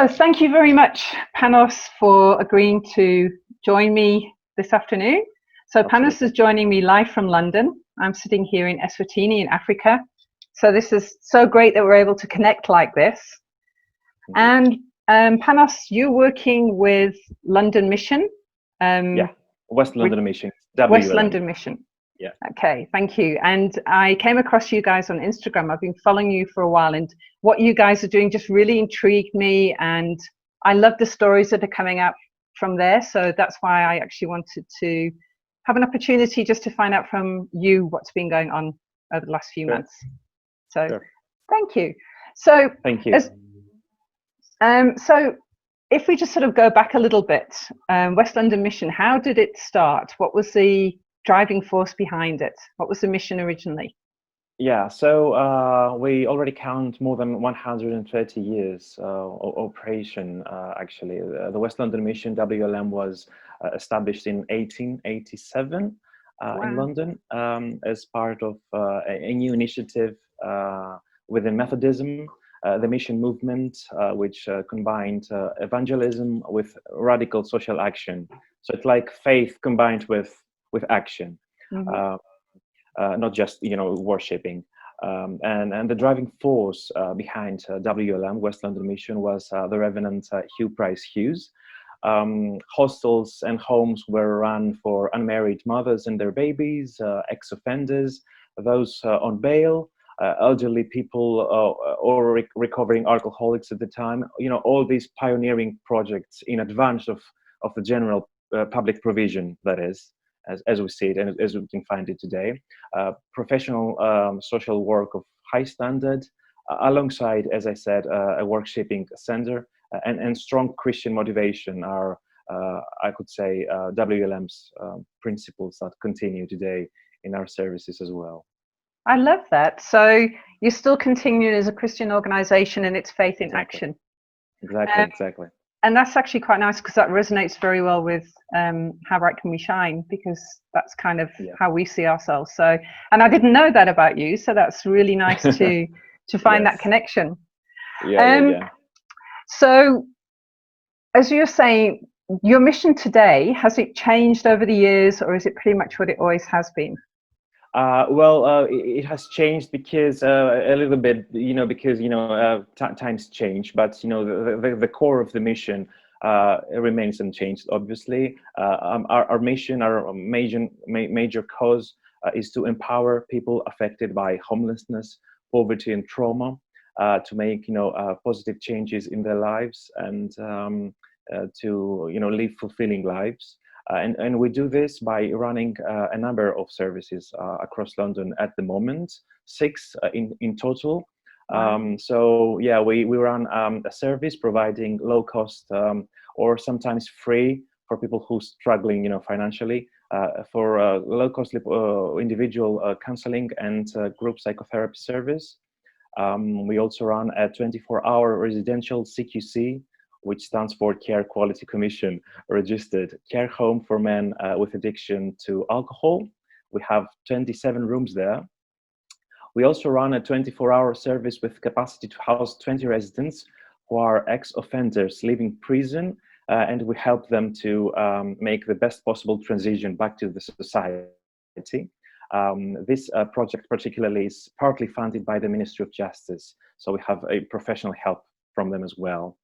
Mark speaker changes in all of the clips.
Speaker 1: So thank you very much, Panos, for agreeing to join me this afternoon. So Panos is joining me live from London. I'm sitting here in Eswatini in Africa. So this is so great that we're able to connect like this. And Panos, you're working with London Mission.
Speaker 2: West London Mission. WLM.
Speaker 1: West London Mission.
Speaker 2: Yeah.
Speaker 1: Okay, thank you. And I came across you guys on Instagram. I've been following you for a while, and what you guys are doing just really intrigued me. And I love the stories that are coming out from there. So that's why I actually wanted to have an opportunity just to find out from you what's been going on over the last few months. So thank you. So
Speaker 2: thank you.
Speaker 1: So if we just sort of go back a little bit, West London Mission, how did it start? What was the driving force behind it? What was the mission originally?
Speaker 2: Yeah, so we already count more than 130 years operation, actually. The West London Mission, WLM, was established in 1887 in London as part of a new initiative within Methodism, the mission movement, which combined evangelism with radical social action. So it's like faith combined with action, not just worshipping. And the driving force behind WLM, West London Mission, was the Reverend Hugh Price Hughes. Hostels and homes were run for unmarried mothers and their babies, ex-offenders, those on bail, elderly people, or recovering alcoholics at the time. All these pioneering projects in advance of the general public provision, that is, as we see it and as we can find it today. Professional social work of high standard, alongside, as I said, a worshiping center and strong Christian motivation are, I could say, WLM's principles that continue today in our services as well.
Speaker 1: I love that. So you're still continuing as a Christian organization and it's faith in action.
Speaker 2: Exactly.
Speaker 1: And that's actually quite nice because that resonates very well with How Bright Can We Shine, because that's kind of how we see ourselves. So, and I didn't know that about you, so that's really nice to find that connection. So, as you're saying, your mission today, has it changed over the years, or is it pretty much what it always has been?
Speaker 2: It has changed because a little bit, because times change, but the core of the mission remains unchanged. Obviously, our mission, our major cause, is to empower people affected by homelessness, poverty, and trauma, to make positive changes in their lives and to live fulfilling lives. And we do this by running a number of services across London at the moment, 6 in total. So yeah, we run a service providing low cost or sometimes free for people who are struggling, financially, for low cost individual counseling and group psychotherapy service. We also run a 24-hour residential CQC, which stands for Care Quality Commission registered care home for men with addiction to alcohol. We have 27 rooms there. We also run a 24-hour service with capacity to house 20 residents who are ex-offenders leaving prison, and we help them to make the best possible transition back to the society. This project particularly is partly funded by the Ministry of Justice, so we have a professional help from them as well.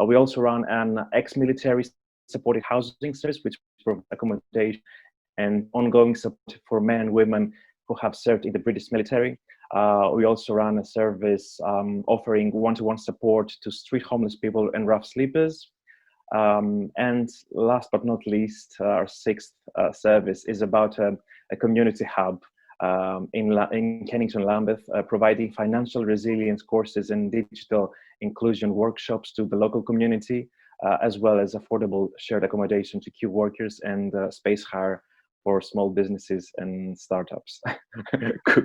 Speaker 2: We also run an ex-military supported housing service, which provides accommodation and ongoing support for men and women who have served in the British military. We also run a service offering one-to-one support to street homeless people and rough sleepers. And last but not least, our 6th service is about a community hub in Kennington Lambeth, providing financial resilience courses and digital inclusion workshops to the local community, as well as affordable shared accommodation to key workers and space hire for small businesses and startups.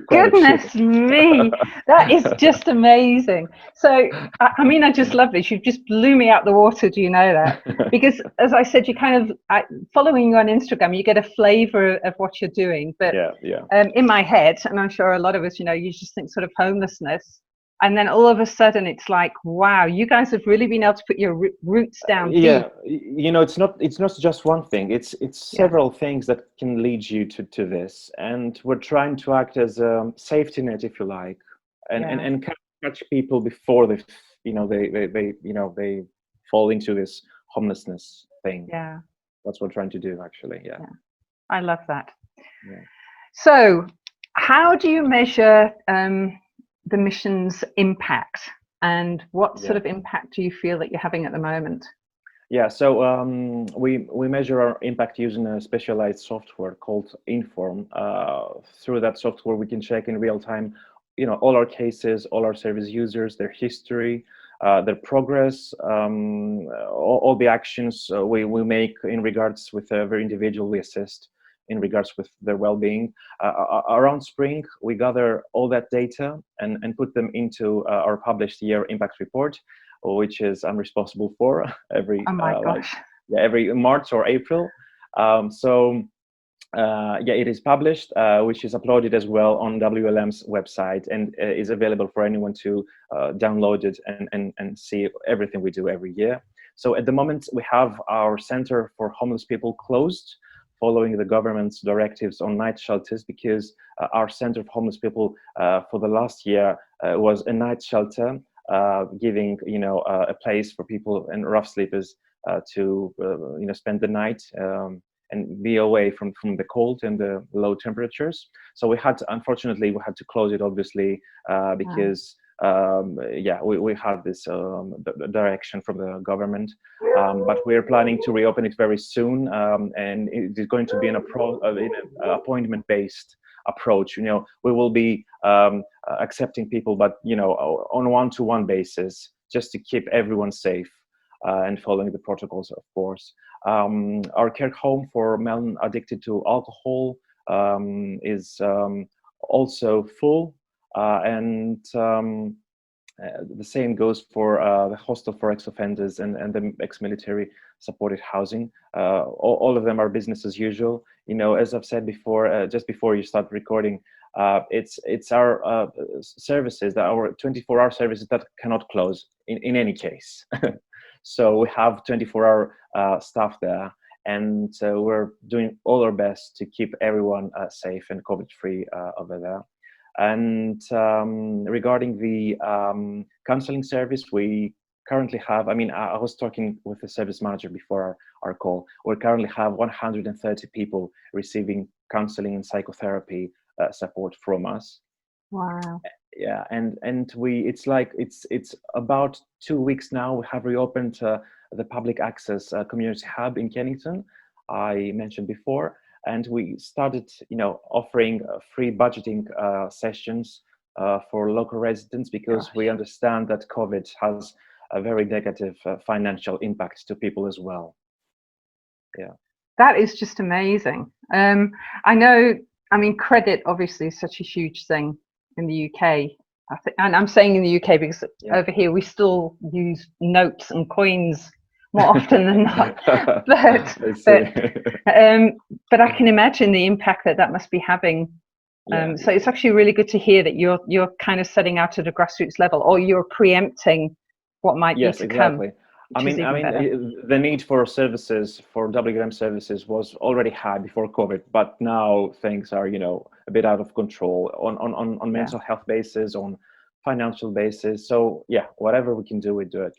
Speaker 1: Goodness me, that is just amazing. So, I mean, I just love this. You just blew me out the water, do you know that? Because as I said, you kind of, following you on Instagram, you get a flavor of what you're doing. But in my head, and I'm sure a lot of us, you just think sort of homelessness. and then all of a sudden it's like, wow, you guys have really been able to put your roots down deep.
Speaker 2: Yeah, it's not just one thing. It's several things that can lead you to this, and we're trying to act as a safety net, if you like, and catch people before they they fall into this homelessness thing.
Speaker 1: Yeah,
Speaker 2: that's what we're trying to do, actually. Yeah.
Speaker 1: I love that.
Speaker 2: Yeah.
Speaker 1: So how do you measure the mission's impact, and what sort of impact do you feel that you're having at the moment?
Speaker 2: Yeah, so we measure our impact using a specialized software called Inform. Through that software, we can check in real time, all our cases, all our service users, their history, their progress, all the actions we make in regards with every individual we assist, in regards with their well-being. Around spring, we gather all that data and put them into our published year impact report, which is I'm responsible for every every March or April. It is published, which is uploaded as well on WLM's website, and is available for anyone to download it and see everything we do every year. So at the moment, we have our Center for Homeless People closed, following the government's directives on night shelters, because our Center for Homeless People for the last year was a night shelter, giving a place for people and rough sleepers to spend the night and be away from the cold and the low temperatures. So unfortunately we had to close it, obviously, because we had this direction from the government, but we're planning to reopen it very soon, and it is going to be an appointment-based approach. We will be accepting people, but on one-to-one basis, just to keep everyone safe, and following the protocols, of course. Our care home for men addicted to alcohol is also full, and the same goes for the hostel for ex-offenders and the ex-military supported housing. All of them are business as usual. As I've said before, just before you start recording, it's our services, our 24-hour services that cannot close in any case. So we have 24-hour staff there, and we're doing all our best to keep everyone safe and COVID-free over there. And regarding the counseling service, we currently have, I was talking with the service manager before our call, we currently have 130 people receiving counseling and psychotherapy support from us.
Speaker 1: Wow.
Speaker 2: Yeah, and it's about 2 weeks now. We have reopened the public access community hub in Kennington, I mentioned before, and we started offering free budgeting sessions for local residents, because we understand that COVID has a very negative financial impact to people as well. Yeah,
Speaker 1: that is just amazing. I know, credit obviously is such a huge thing in the UK, and I'm saying in the UK because over here we still use notes and coins more often than not. But I can imagine the impact that must be having. So it's actually really good to hear that you're kind of setting out at a grassroots level, or you're preempting what might be to come.
Speaker 2: The need for services, for WLM services, was already high before COVID, but now things are, a bit out of control on mental health basis, on financial basis. So whatever we can do, we do it.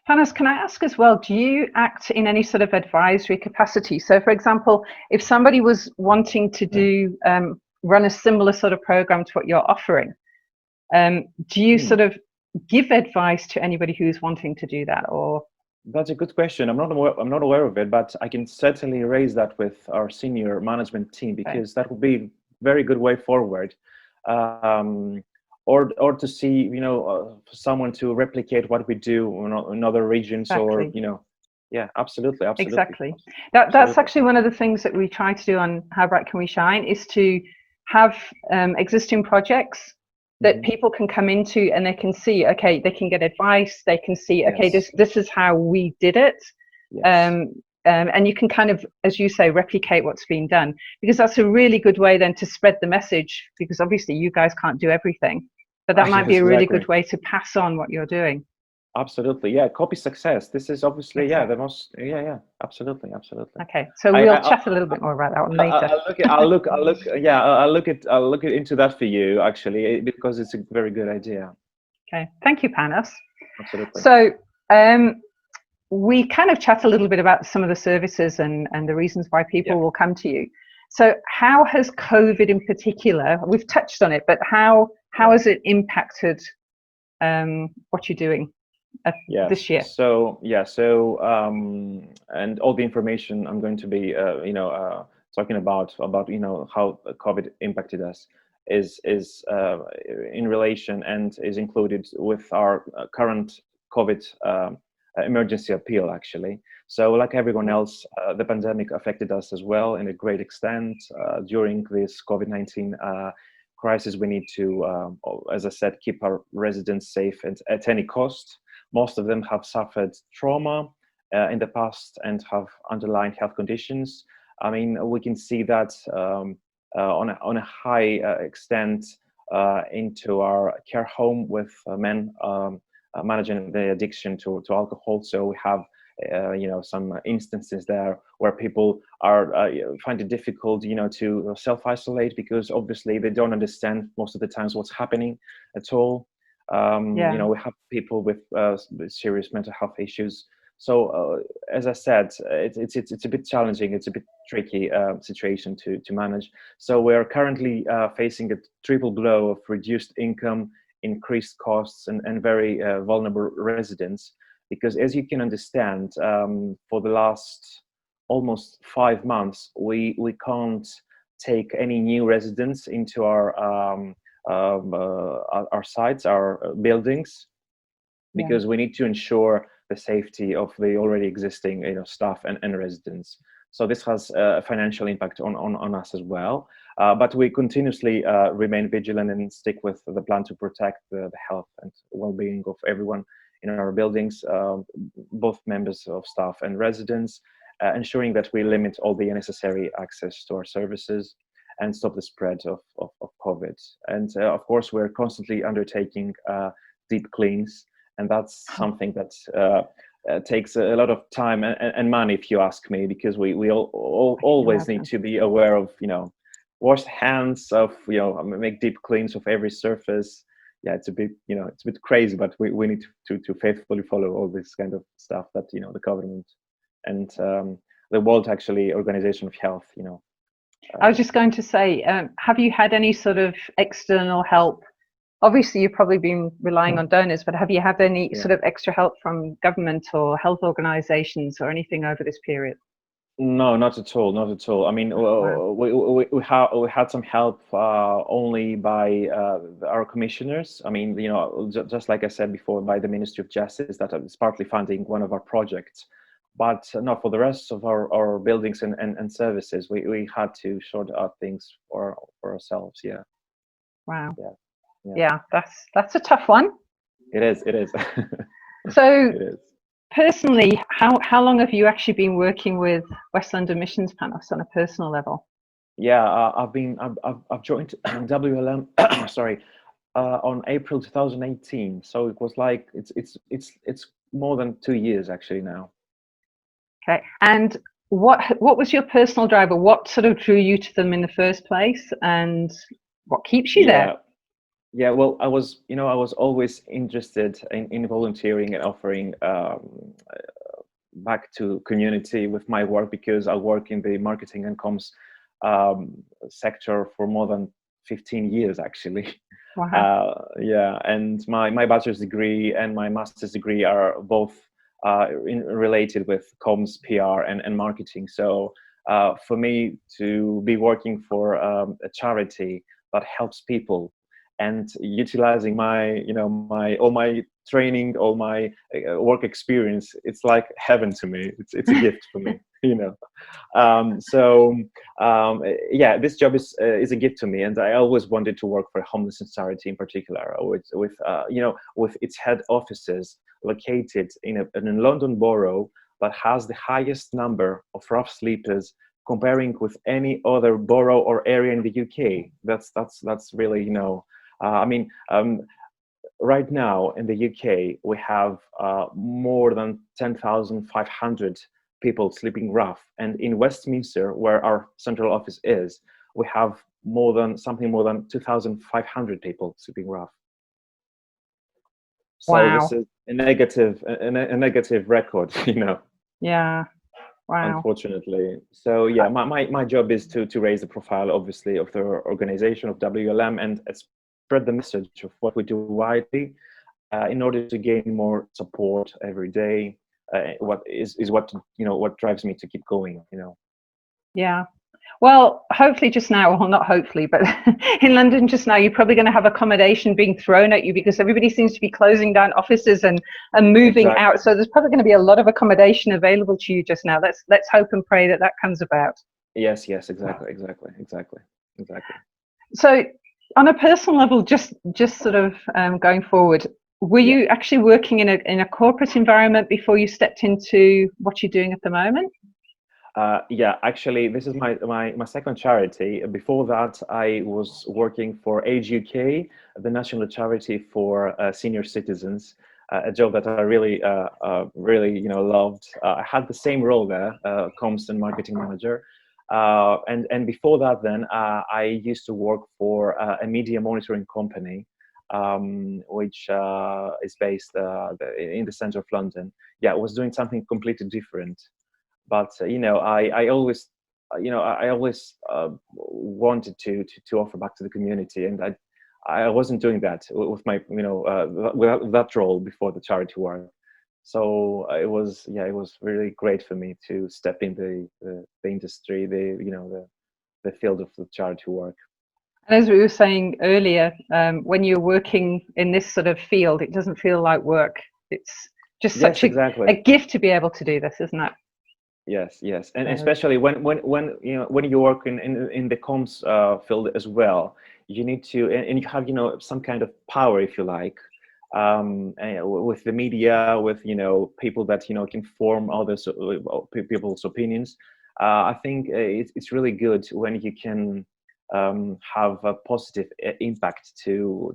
Speaker 1: Panos, can I ask as well, do you act in any sort of advisory capacity? So, for example, if somebody was wanting to do run a similar sort of program to what you're offering, do you sort of give advice to anybody who's wanting to do that? Or
Speaker 2: that's a good question. I'm not aware of it, but I can certainly raise that with our senior management team, because that would be a very good way forward. Or to see, someone to replicate what we do in other regions, or absolutely.
Speaker 1: Exactly. That's actually one of the things that we try to do on How Bright Can We Shine, is to have existing projects that people can come into, and they can see, okay, they can get advice, they can see, okay, this is how we did it. And you can kind of, as you say, replicate what's been done, because that's a really good way then to spread the message, because obviously you guys can't do everything. But that might be a really
Speaker 2: Exactly.
Speaker 1: good way to pass on what you're doing.
Speaker 2: Absolutely, yeah. Copy success. This is obviously, yeah,
Speaker 1: Exactly.
Speaker 2: the most, yeah, absolutely, absolutely.
Speaker 1: Okay, so
Speaker 2: I,
Speaker 1: we'll
Speaker 2: I,
Speaker 1: chat a little bit more about that one later.
Speaker 2: yeah, I'll look into that for you actually, because it's a very good idea.
Speaker 1: Okay, thank you, Panos.
Speaker 2: Absolutely.
Speaker 1: So we kind of chat a little bit about some of the services and the reasons why people
Speaker 2: Yeah.
Speaker 1: will come to you. So how has COVID in particular, we've touched on it, but how has it impacted what you're doing this
Speaker 2: Yes.
Speaker 1: year?
Speaker 2: So yeah. So and all the information I'm going to be talking about how COVID impacted us is in relation and is included with our current COVID emergency appeal actually. So like everyone else, the pandemic affected us as well in a great extent. During this COVID-19 crisis, we need to, as I said, keep our residents safe and at any cost. Most of them have suffered trauma in the past and have underlying health conditions. I mean, we can see that on a high extent into our care home with men managing the addiction to alcohol. So we have some instances there where people are find it difficult to self-isolate because obviously they don't understand most of the times what's happening at all.
Speaker 1: Yeah.
Speaker 2: We have people with serious mental health issues. So as I said, it's a bit challenging. It's a bit tricky situation to manage. So we are currently facing a triple blow of reduced income, increased costs, and very vulnerable residents. Because as you can understand, for the last almost 5 months, we can't take any new residents into our sites, our buildings, because we need to ensure the safety of the already existing staff and residents. So this has a financial impact on us as well. But we continuously remain vigilant and stick with the plan to protect the health and well-being of everyone in our buildings, both members of staff and residents, ensuring that we limit all the unnecessary access to our services and stop the spread of COVID. And of course, we're constantly undertaking deep cleans, and that's something that takes a lot of time and money, if you ask me, because we always need to be aware of, wash hands, make deep cleans of every surface. Yeah, it's a bit crazy, but we need to faithfully follow all this kind of stuff that the government and the World Organization of Health,
Speaker 1: I was just going to say, have you had any sort of external help? Obviously, you've probably been relying on donors, but have you had any sort of extra help from government or health organizations or anything over this period?
Speaker 2: No, not at all. Not at all. I mean,
Speaker 1: Wow.
Speaker 2: we had some help only by our commissioners. I mean, just like I said before, by the Ministry of Justice, that is partly funding one of our projects. But no, for the rest of our buildings and services, we had to sort out things for ourselves. Yeah.
Speaker 1: Wow.
Speaker 2: Yeah.
Speaker 1: That's a tough one.
Speaker 2: It is. It is.
Speaker 1: So
Speaker 2: It is.
Speaker 1: personally, how long have you actually been working with West London Missions, Panos, on a personal level?
Speaker 2: Yeah, I've joined WLM. Sorry, on April 2018. So it was like it's more than 2 years actually now.
Speaker 1: Okay, and what was your personal driver? What sort of drew you to them in the first place, and what keeps you there?
Speaker 2: Yeah. Well, I was always interested in volunteering and offering back to community with my work, because I work in the marketing and comms sector for more than 15 years actually.
Speaker 1: Wow.
Speaker 2: Yeah, and my bachelor's degree and my master's degree are both related with comms, PR, and marketing. So for me to be working for a charity that helps people and utilizing my all my training, all my work experience, it's like heaven to me. It's a gift for me. Yeah, this job is a gift to me, and I always wanted to work for a homeless charity in particular, with its head offices located in a London borough that has the highest number of rough sleepers comparing with any other borough or area in the UK. That's really I mean, right now in the UK, we have more than 10,500 people sleeping rough. And in Westminster, where our central office is, we have something more than 2,500 people sleeping rough. So
Speaker 1: Wow.
Speaker 2: this is a negative record, you know.
Speaker 1: Yeah. Wow.
Speaker 2: Unfortunately. So yeah, my job is to raise the profile, obviously, of the organization of WLM, and spread the message of what we do widely, in order to gain more support every day. What is what, you know, what drives me to keep going, you know.
Speaker 1: Yeah. Well, hopefully just now, well, not hopefully, but in London just now, you're probably going to have accommodation being thrown at you because everybody seems to be closing down offices and moving
Speaker 2: Exactly.
Speaker 1: out. So there's probably going to be a lot of accommodation available to you just now. Let's hope and pray that that comes about.
Speaker 2: Yes, exactly.
Speaker 1: So on a personal level, just sort of going forward, were
Speaker 2: Yeah.
Speaker 1: you actually working in a corporate environment before you stepped into what you're doing at the moment?
Speaker 2: Yeah, actually, this is my second charity. Before that, I was working for Age UK, the national charity for senior citizens, a job that I really, you know, loved. I had the same role there, comms and marketing manager. And before that, then I used to work for a media monitoring company, which is based in the center of London. Yeah, I was doing something completely different. But you know, I always, I always wanted to offer back to the community, and I wasn't doing that with my, you know, with that role before the charity work. So it was really great for me to step in the industry, the field of the charity work.
Speaker 1: And as we were saying earlier, when you're working in this sort of field, it doesn't feel like work. It's just
Speaker 2: Yes,
Speaker 1: such
Speaker 2: exactly.
Speaker 1: a gift to be able to do this, isn't it?
Speaker 2: Yes, and
Speaker 1: So,
Speaker 2: especially when you know, when you work in the comms field as well, you need to, and you have, you know, some kind of power, if you like, with the media, with, you know, people that, you know, can form others people's opinions. I think it's really good when you can have a positive impact to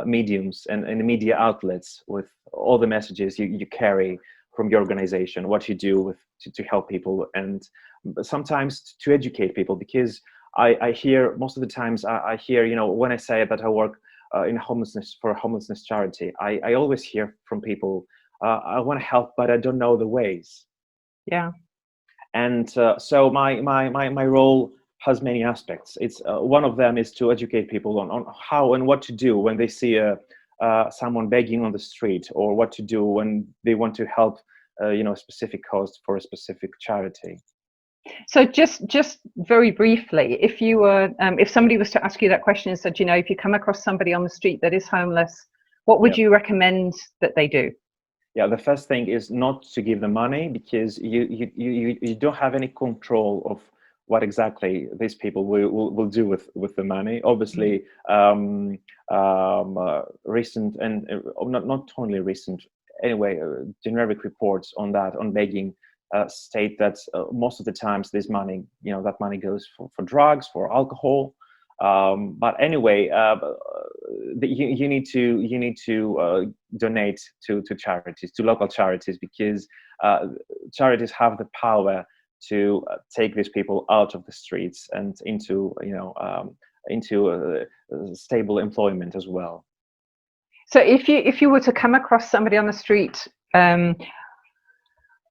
Speaker 2: mediums and media outlets with all the messages you carry from your organization, what you do to help people, and sometimes to educate people. Because I hear most of the times, I hear, you know, when I say that I work in homelessness for a homelessness charity, I always hear from people, I want to help, but I don't know the ways.
Speaker 1: yeah.
Speaker 2: And so my role has many aspects. It's one of them is to educate people on how and what to do when they see someone begging on the street, or what to do when they want to help, you know, a specific cause for a specific charity.
Speaker 1: So just very briefly, if you were, if somebody was to ask you that question and said, you know, if you come across somebody on the street that is homeless, what would
Speaker 2: Yeah.
Speaker 1: you recommend that they do?
Speaker 2: Yeah, the first thing is not to give them money, because you don't have any control of what exactly these people will do with the money. Obviously, recent and not only recent, anyway, generic reports on that, on begging, state that most of the times this money, you know, that money goes for drugs, for alcohol. But anyway, you need to donate to charities, to local charities, because charities have the power to take these people out of the streets and into, you know, into stable employment as well.
Speaker 1: So if you were to come across somebody on the street,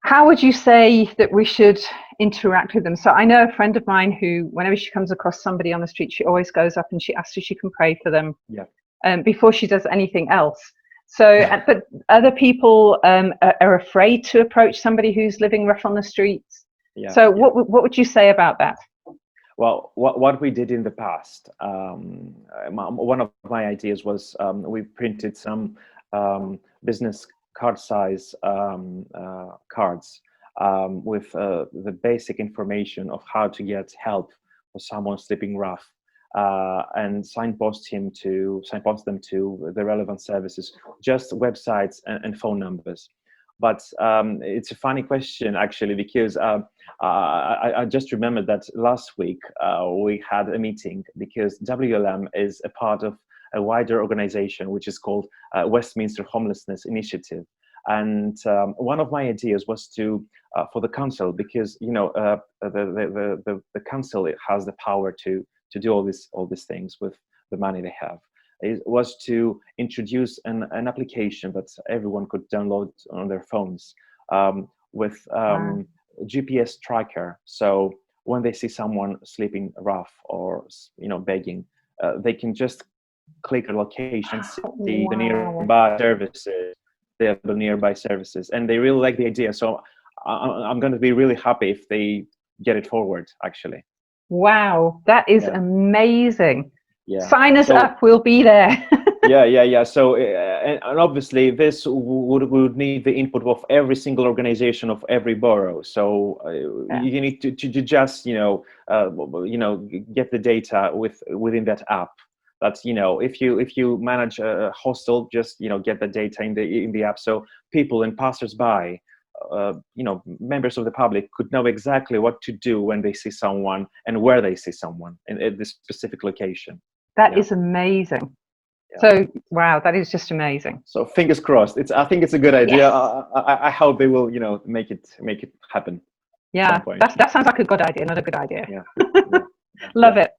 Speaker 1: how would you say that we should interact with them? So I know a friend of mine who, whenever she comes across somebody on the street, she always goes up and she asks if she can pray for them,
Speaker 2: Yeah.
Speaker 1: before she does anything else. So, but other people are afraid to approach somebody who's living rough on the streets.
Speaker 2: Yeah.
Speaker 1: So what would you say about that?
Speaker 2: Well, what we did in the past, one of my ideas was, we printed some business card size cards, with the basic information of how to get help for someone sleeping rough, and signpost them to the relevant services, just websites and phone numbers. But it's a funny question, actually, because I just remembered that last week we had a meeting, because WLM is a part of a wider organization which is called Westminster Homelessness Initiative. And one of my ideas was to for the council, because the council has the power to do all these things with the money they have. It was to introduce an application that everyone could download on their phones with GPS tracker. So when they see someone sleeping rough or begging, they can just click a location, see the nearby services, the nearby services, and they really like the idea. So I'm going to be really happy if they get it forward, actually.
Speaker 1: Wow, that is amazing.
Speaker 2: Yeah.
Speaker 1: Sign us up, we'll be there.
Speaker 2: yeah. So and obviously this would need the input of every single organization of every borough. So you need to just get the data within that app. That's if you manage a hostel, just get the data in the app, so people and passers-by, members of the public could know exactly what to do when they see someone and where they see someone at this specific location.
Speaker 1: That is amazing. So wow, that is just amazing.
Speaker 2: So fingers crossed. I think it's a good idea. Yes. I hope they will make it happen.
Speaker 1: Yeah, that sounds like a good idea, not a good idea.
Speaker 2: Yeah.
Speaker 1: Love it.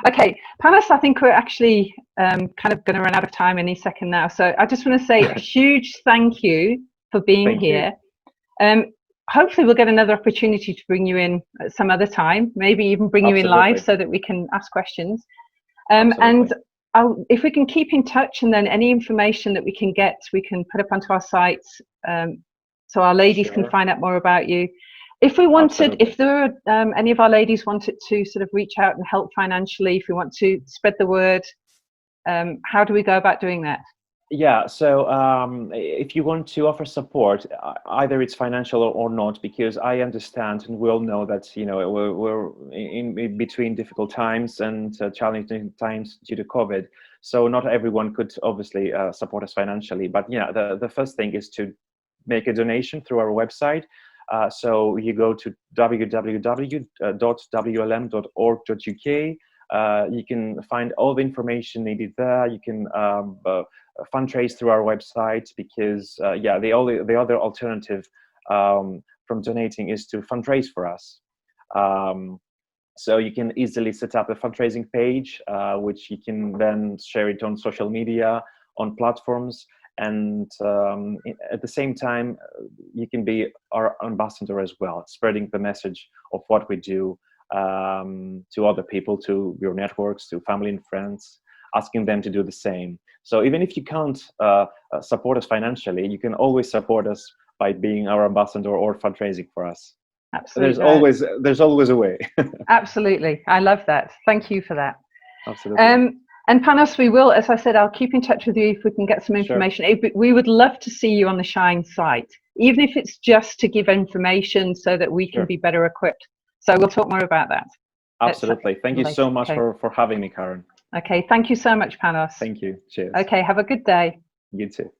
Speaker 1: Okay, Panos, I think we're actually kind of going to run out of time any second now. So I just want to say a huge thank you for being here. Hopefully we'll get another opportunity to bring you in at some other time, maybe even bring you in live so that we can ask questions. And if we can keep in touch, and then any information that we can get, we can put up onto our sites so our ladies can find out more about you. If we wanted, if there were any of our ladies wanted to sort of reach out and help financially, if we want to spread the word, how do we go about doing that?
Speaker 2: Yeah, so if you want to offer support, either it's financial or not, because I understand and we all know that we're in between difficult times and challenging times due to COVID. So not everyone could obviously support us financially. But the first thing is to make a donation through our website. So you go to www.wlm.org.uk. You can find all the information needed there. You can fundraise through our website, because the other alternative from donating is to fundraise for us. So you can easily set up a fundraising page, which you can then share it on social media, on platforms. And at the same time, you can be our ambassador as well, spreading the message of what we do to other people, to your networks, to family and friends, asking them to do the same. So even if you can't support us financially, you can always support us by being our ambassador or fundraising for us.
Speaker 1: Absolutely.
Speaker 2: There's always a way.
Speaker 1: Absolutely. I love that. Thank you for that.
Speaker 2: Absolutely.
Speaker 1: And Panos, we will, as I said, I'll keep in touch with you if we can get some information. Sure. We would love to see you on the Shine site, even if it's just to give information so that we can be better equipped. So we'll talk more about that.
Speaker 2: Absolutely. Thank you so much for having me, Karen.
Speaker 1: Okay. Thank you so much, Panos.
Speaker 2: Thank you. Cheers.
Speaker 1: Okay. Have a good day.
Speaker 2: You too.